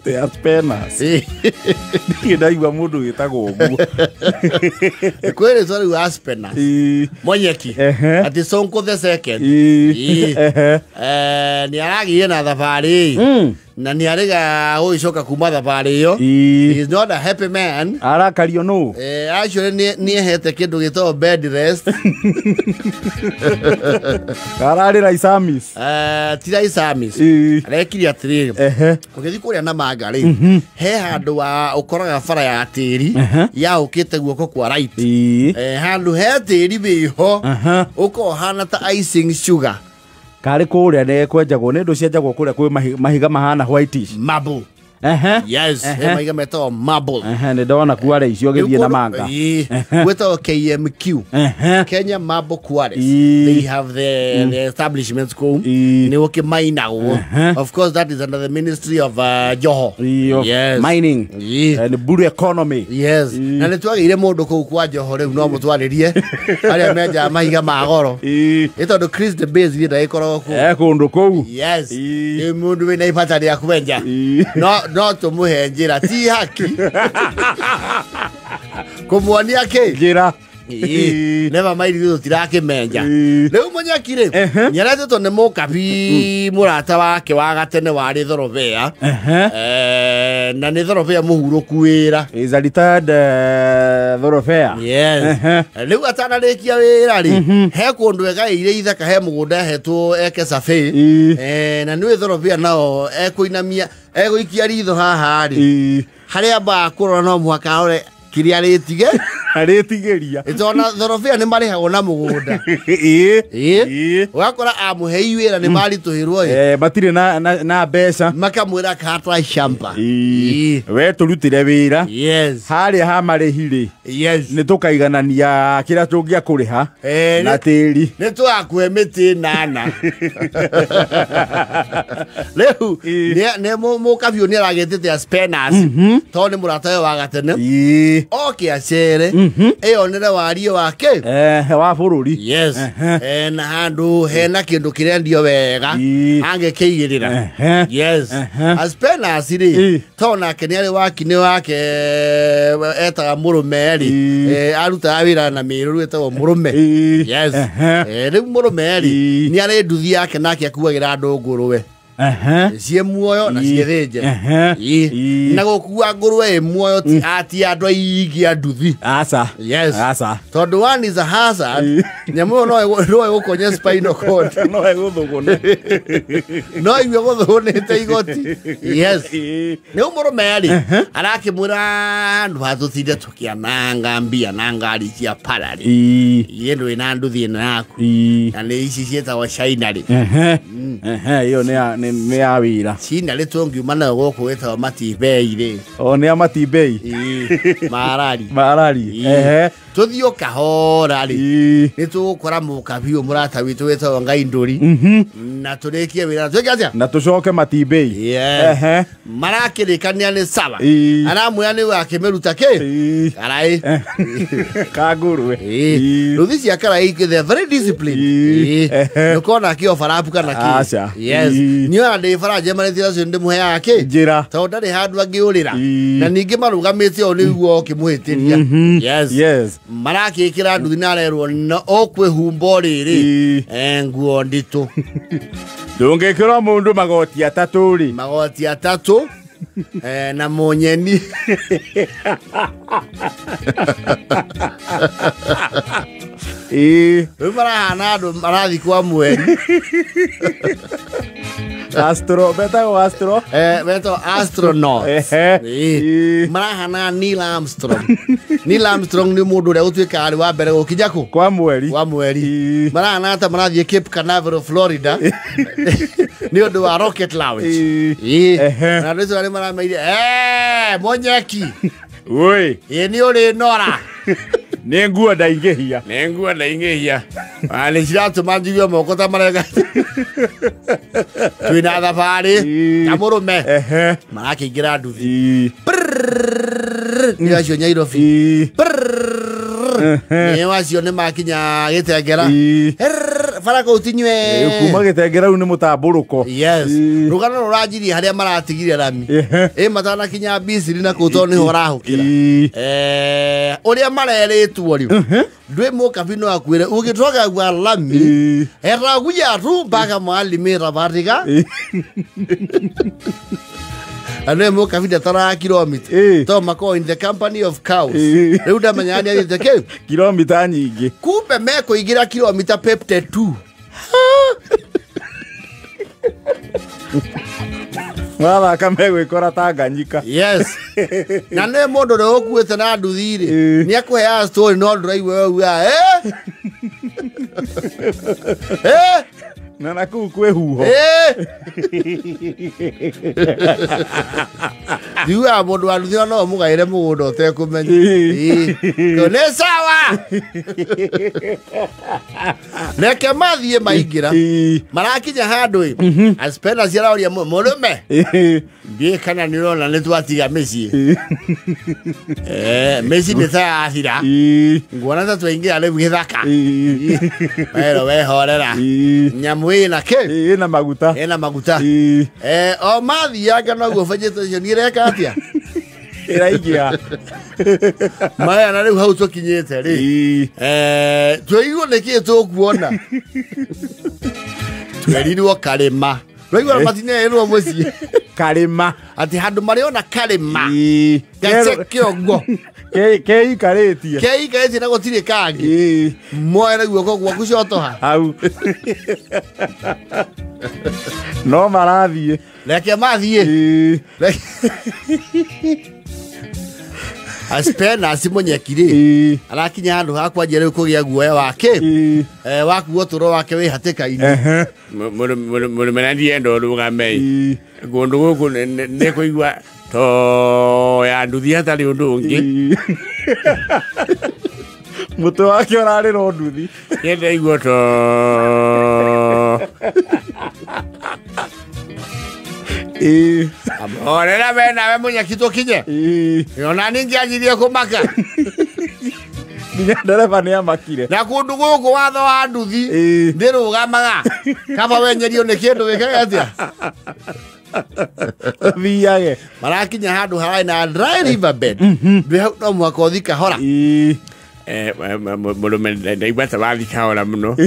Te apenas. Ndaigua mundu witagwo uguo. Kweli sorry wa aspena. Monyeki. Ati Sonko the second. Ni aragi na thabari. Na ni ariga uicoka kuma thabari yo. He is not a happy man. Arakario no. Actually ni hete kindu gito bed rest. Arari Raisamis. Tira Isamis. Arekiri atiri. Ugithi kuria na magari. He handu wa ukoraga bara ya tiri ya ukite guoko kwa right. Handu he tiri biho. Uko hana ta icing sugar. Kari kuria ne kwenjagwo ne ndu cienjagwo kuria kwi mahiga mahana whitish. Marble. Yes, mahiga meto marble. Ne ndona kuare icio githie na manga. Weto KMQ. Kenya Marble Quarries. They have the establishments go. Ni woke mainago. Of course that is under the Ministry of Joho. Yes. Mining. And blue economy. Yes. Na ne twagire mundu ku kwa Joho riu no mutwaririe. Aria menja mahiga magoro. Ito do Chris the base vida ikoro ku. Kundu ku. Yes. Ni mundu we na ipata ria kubenja. No to muhenjira ti haki. Kumuonia ke njira. Never mind you tirake menja. Leo Monyakire nyarate to ne mukabi murata wake wa gatene wari Thorovea. Na ne Thorovea muhuruku wira. Is a retired Thorovea. Yes. Leo atana rekia wira ri. He kundu ega ire ithaka he mugunda hetwo eke safe. Na niwe Thorovea nao ekuinamia ego ikia ritho haha ri. Haria ba kurora no mwaka ore kiria ritige. Aretigeria. Itona Thorovea ni marihagwo na mugunda. Wakora amuhei wira ni mari tuhirwo batire na mbeca makamwira katra shamba. We turutire wira. Yes. Hari ha marihire. Yes. Ni tukaiganania kira tungia kuriha na tiri. Ni twakwe miti nana. Leo ne mukabio ni aragitite as penas. To ni muratayo wa gatene. Okay acere. Eyo nere wario wake wa bururi. Yes. Na handu hena kindu kirendio wega ange keigirira. Yes. As penas ri tona keniari wakine wake eta murumeri aruta wira na miru etwa murume. Yes. Riu murumeri ni are nduthi yake nake akuagira andu nguruwe. Sie muoyo na sie thenje. Na gukua nguruwe muoyo ati andu aingi anduthi. Asa. Yes. Asa. Tondu one is a hazard. Nyamu no gukonya spinal cord. No eguthugune. No iwe guthunite igoti. Yes. Ni umurumeri arakimura andu batutinde tukiananga mbia na ngari cia parari. Yendo ina nduthi naku. Na ni ici cietagwo Chainari. Iyo ni ya wira. China le tongiuma na goko wetagwo Matibei ri. O ni Matibei. Marari. Tuthio kahora ri. Ni tukora mukabio murata witu wetagwo Ngainduri. Na turekie wira tukiatia. Na tucoke Matibei. Yeah. Marakirikania ni sawa. Aramwira ni wakimeruta ke. Karai. Kagurwe. Ruthisi akara iki they very disciplined. Nukona kio farapu kana ki. Acha. Yes. Niyo ande faraje marithira cio ndimuhe yake. Njira. Tonda ri handu angiurira. Na ningi marugamite o niguo kimuhitiria. Yes. Yes. Marakikira nduthi na rerwo no okwihumba riri. Nguo nditu. Ndungikira mundu magoti atatu ri. Magoti atatu. Na munyeni. Marahana andu marathi kwa mweri. Astro, betagwo Astro. Beto astronaut. Marahana Neil Armstrong. Neil Armstrong ni mundu uria utuika ari wa mbere gukinya ku kwa mweri. Marahana ta marathi Cape Canaveral, Florida. Ni undu wa rocket launch. Na ndio ari marameire Monyeki. Oi. Ni uri nora. Nenguo ndaingehia. Ale shirato manjigio moko ta marega. Twina thabari na murume. Marakingira nduthi. Ni acio Nyairobi. Ni wacio ni makinya Gitengera. faraka utinywe kuma gitengera u ni mutamburuko yes rugana rurajiri haria maratigire rami matana kinya bisiri na kuto ni horahukira uria mareretwo riu ndwe mukabino akwire ugitwaga gwa lami eraguya ru baga mwalimi rabariga ane mukabida tara kilometer to mako in the company of cows riu ndamanyani ari ke kilomita nyingi kumbe meko igira kilomita pepte 2 Wala kamego ikora Tanganyika. Yes. Na ne mondo ro kuete na nduthiri. Ni akuhea story no nduraiwe wa na naku kwe huho. Diwa mondo anduthi no mugaire mugundo tekumenya. Kone sawa. Neke mathie maingira. Marakinya handu aspena ciara oria murume. Ndie kana nirona nitwatiga meci. Meci nita athira. Ngwana ta twingira lebu githaka. Wero wehorera. Nyamu ina ke ina maguta o mathi yaga no go vegetation ireka atia iraigia maya na riu hau tukinyete ri twigo neki tukuona twerirwo karima rwigwa matine ero muci karima ati handu mariona karima gace kiongo kei karetie na gotire kangi moera guoko gwaku cotoha au no marathie leke mathie aspena simonyekire arakinya handu hakwa jere kugia guoya wake wakuo turo wake we hateka ini murumenandi endo rugamei gundu guku ne kuigwa to ya nduthi hatari undu ungi muto wake orari ro nduthi yende igwo to amorera bena we munyakito kinye yona ningi ajirie kumaka Ninya ndereba ni amakire na kundu guku watho wa nduthi ndirugamaga kaba wenyerio ni kindu wikaga atia viage marakinya handu harai na dry river bed ndwe hau no mwaka othika hora murume ndaigua ta wathika hora muno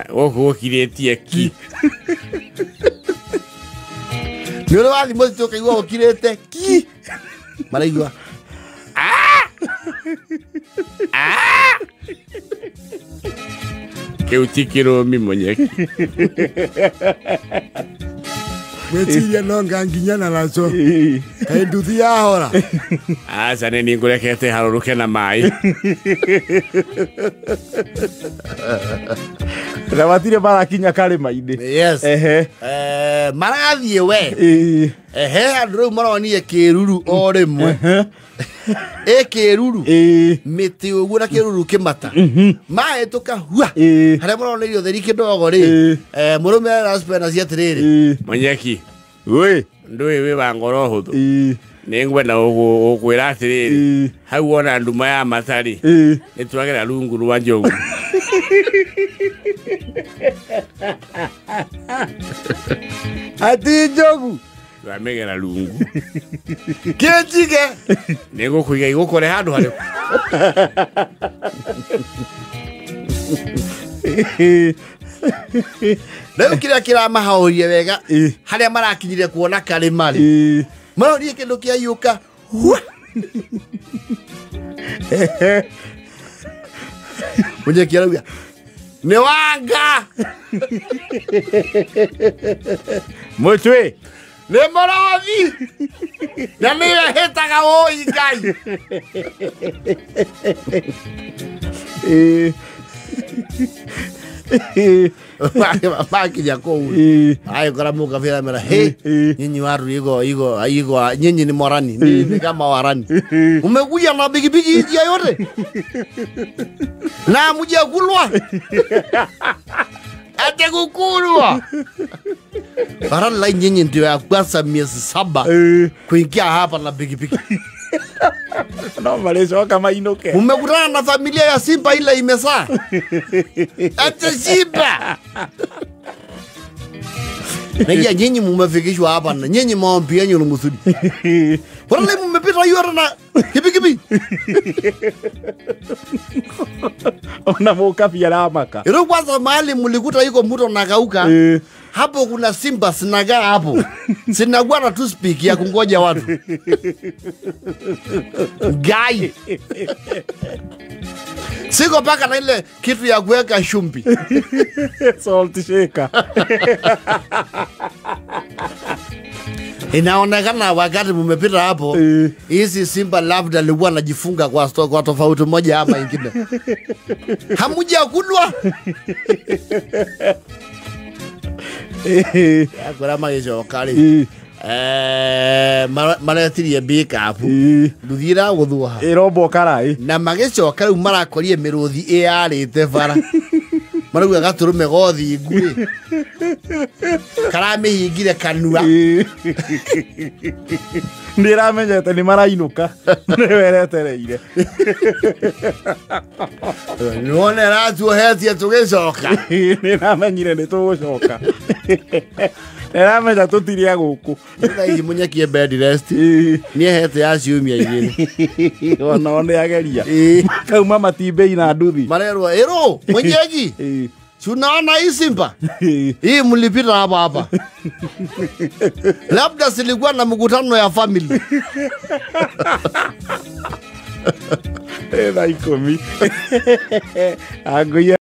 oku ukiritie ki niro wathi muthi ukaigua ukirite ki maraigua keutikiro mi monyeki wetiria no nganginya na lazo kai nduthi ya hora asa ne ningurekete haruruke na mai rabatire barakinya karima-ini yes marathie we andu maronie kiruru o rimwe kiruru miti uguo na kiruru kimata mahetuka hua haria maronerio theri kidogo ri murume araspena cia tiriri monyeki we ndui we bangoro huthu ningwenda ukwira atiriri hau ona nduma ya matari nitwagera rungu rwa njogu ati njogu wamegera rungu kinjige nego kuiga igukore handu hario Leo kila kiramahaorie wega haria marakinyire kuona karimari marorie kindu kia yuka munye kirauga ni wanga mutwe ni morothi na niwe hitaga woi ngai makinya kou ayo kora muka vira mera he nyinyi waru igo nyinyi ni morani ni kama warani umekuja na bigibigi hizi yote na muje kulwa ate kukulwa bara nyinyi ndio ya kwanza miezi 7 kuingia hapa na bigibigi No malicoka mainuke. Mmekutana na familia ya Simba ile imezaa. Ati Simba. Ngia nyinyi mmefikishwa hapa na nyinyi maombi yenu ni mzuri. Wala mmepita hiyo na kipi. Ona moka pia la maka. Ilo kwanza mahali mlikuta yuko mto nakauka. Hapo kuna Simba sinagaa hapo. Sinagua na tu speak ya kungoja watu. Guy. Siko paka na ile kitu ya kuweka shumbi. Salt shaker. Inaonekana wakati mmepita hapo hizi Simba labda alikuwa anajifunga kwa tofauti moja ama ingine. Hamujakulwa. Agora magejo kali. Maretiri bika hapo. Nduthira guthua. Irombo karai. Na magejo kali marakorie miruthi yarite bara. Maruga gaturume gothi ngui. Karame hingire kanua. Ndiramenyete ni marainuka. Niweretereire. None ratu hetia tugicoka. Ndiramenyire ni tugucoka. Ndiramenya tutiria guku. Ndai munyakie bed rest. Ni hete ya ciumia igiri. Ona one ageria. Kauma matimbei na nduthi. Marerwa ero mwenyeji. Tunaona hii Simba. Hii mlipita hapa. Labda silikuwa na mkutano ya family. Ikomi. Agoya